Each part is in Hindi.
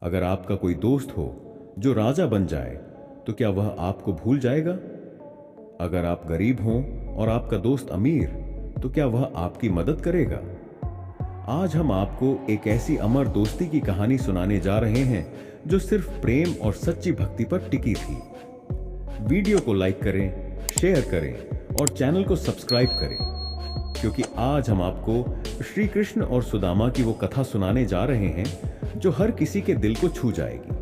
अगर आपका कोई दोस्त हो जो राजा बन जाए तो क्या वह आपको भूल जाएगा? अगर आप गरीब हों और आपका दोस्त अमीर, तो क्या वह आपकी मदद करेगा? आज हम आपको एक ऐसी अमर दोस्ती की कहानी सुनाने जा रहे हैं जो सिर्फ प्रेम और सच्ची भक्ति पर टिकी थी। वीडियो को लाइक करें, शेयर करें और चैनल को सब्सक्राइब करें, क्योंकि आज हम आपको श्री कृष्ण और सुदामा की वो कथा सुनाने जा रहे हैं जो हर किसी के दिल को छू जाएगी।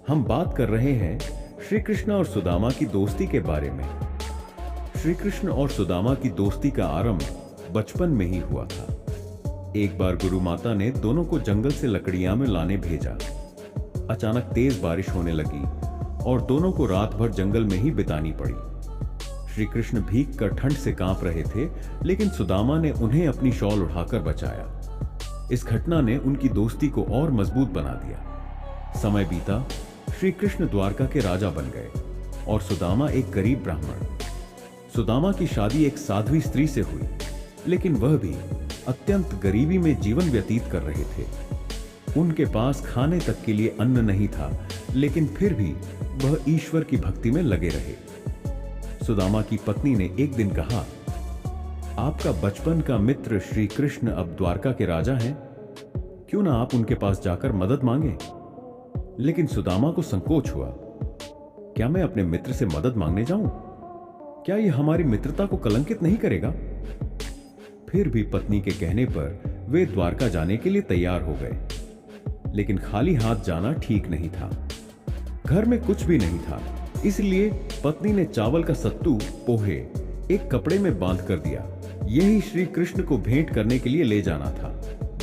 हम बात कर रहे हैं श्री कृष्ण और सुदामा की दोस्ती के बारे में। श्री कृष्ण और सुदामा की दोस्ती का आरंभ बचपन में ही हुआ था। एक बार गुरु माता ने दोनों को जंगल से लकड़ियां में लाने भेजा। अचानक तेज बारिश होने लगी और दोनों को रात भर जंगल में ही बितानी पड़ी। श्री कृष्ण भीग कर ठंड से कांप रहे थे, लेकिन सुदामा ने उन्हें अपनी शॉल उठाकर बचाया। इस घटना ने उनकी दोस्ती को और मजबूत बना दिया। समय बीता, श्री कृष्ण द्वारका के राजा बन गए और सुदामा एक गरीब ब्राह्मण। सुदामा की शादी एक साध्वी स्त्री से हुई, लेकिन वह भी अत्यंत गरीबी में जीवन व्यतीत कर रहे थे। उनके पास खाने तक के लिए अन्न नहीं था, लेकिन फिर भी वह ईश्वर की भक्ति में लगे रहे। सुदामा की पत्नी ने एक दिन कहा, आपका बचपन का मित्र श्री कृष्ण अब द्वारका के राजा हैं, क्यों ना आप उनके पास जाकर मदद मांगे? लेकिन सुदामा को संकोच हुआ। क्या मैं अपने मित्र से मदद मांगने जाऊं? क्या यह हमारी मित्रता को कलंकित नहीं करेगा? फिर भी पत्नी के कहने पर वे द्वारका जाने के लिए तैयार हो गए, लेकिन खाली हाथ जाना ठीक नहीं था। घर में कुछ भी नहीं था, इसलिए पत्नी ने चावल का सत्तू, पोहे एक कपड़े में बांध कर दिया। यही श्री कृष्ण को भेंट करने के लिए ले जाना था।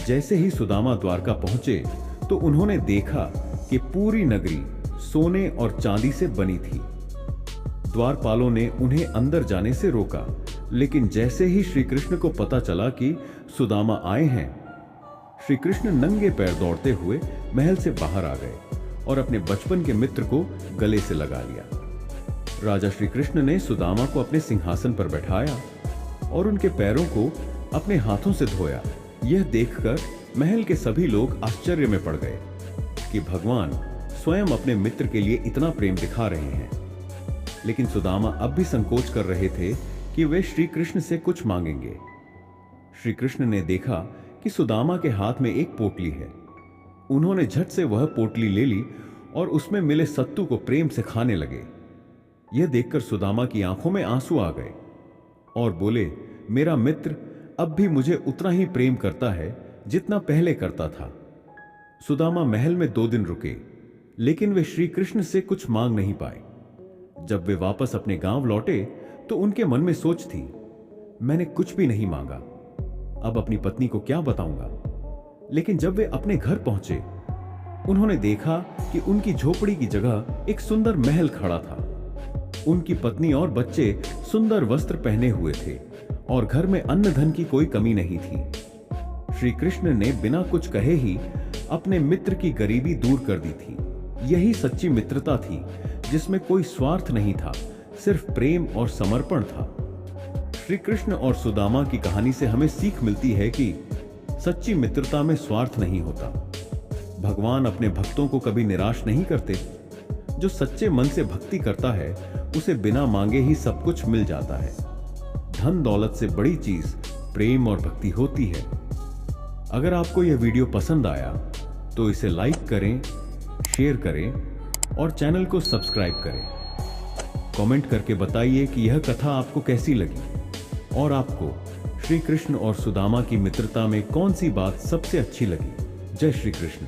जैसे ही सुदामा द्वारका पहुंचे तो उन्होंने देखा कि पूरी नगरी सोने और चांदी से बनी थी। द्वारपालों ने उन्हें अंदर जाने से रोका, लेकिन जैसे ही श्री कृष्ण को पता चला कि सुदामा आए हैं, श्री कृष्ण नंगे पैर दौड़ते हुए महल से बाहर आ गए और अपने बचपन के मित्र को गले से लगा लिया। राजा श्री कृष्ण ने सुदामा को अपने सिंहासन पर बैठाया और उनके पैरों को अपने हाथों से धोया। यह देखकर महल के सभी लोग आश्चर्य में पड़ गए कि भगवान स्वयं अपने मित्र के लिए इतना प्रेम दिखा रहे हैं। लेकिन सुदामा अब भी संकोच कर रहे थे कि वे श्री कृष्ण से कुछ मांगेंगे। श्री कृष्ण ने देखा कि सुदामा के हाथ में एक पोटली है। उन्होंने झट से वह पोटली ले ली और उसमें मिले सत्तू को प्रेम से खाने लगे। यह देखकर सुदामा की आंखों में आंसू आ गए और बोले, मेरा मित्र अब भी मुझे उतना ही प्रेम करता है जितना पहले करता था। सुदामा महल में 2 दिन रुके, लेकिन वे श्री कृष्ण से कुछ मांग नहीं पाए। जब वे वापस अपने गांव लौटे तो उनके मन में सोच थी, मैंने कुछ भी नहीं मांगा, अब अपनी पत्नी को क्या बताऊंगा? लेकिन जब वे अपने घर पहुंचे, उन्होंने देखा कि उनकी झोपड़ी की जगह एक सुंदर महल खड़ा था। उनकी पत्नी और बच्चे सुंदर वस्त्र पहने हुए थे और घर में अन्न धन की कोई कमी नहीं थी। श्री कृष्ण ने बिना कुछ कहे ही अपने मित्र की गरीबी दूर कर दी थी। यही सच्ची मित्रता थी, जिसमें कोई स्वार्थ नहीं था, सिर्फ प्रेम और समर्पण था। श्री कृष्ण और सुदामा की कहानी से हमें सीख मिलती है कि सच्ची मित्रता में स्वार्थ नहीं होता। भगवान अपने भक्तों को कभी निराश नहीं करते। जो सच्चे मन से भक्ति करता है, उसे बिना मांगे ही सब कुछ मिल जाता है। धन दौलत से बड़ी चीज प्रेम और भक्ति होती है। अगर आपको यह वीडियो पसंद आया तो इसे लाइक करें, शेयर करें और चैनल को सब्सक्राइब करें। कमेंट करके बताइए कि यह कथा आपको कैसी लगी और आपको श्री कृष्ण और सुदामा की मित्रता में कौन सी बात सबसे अच्छी लगी। जय श्री कृष्ण।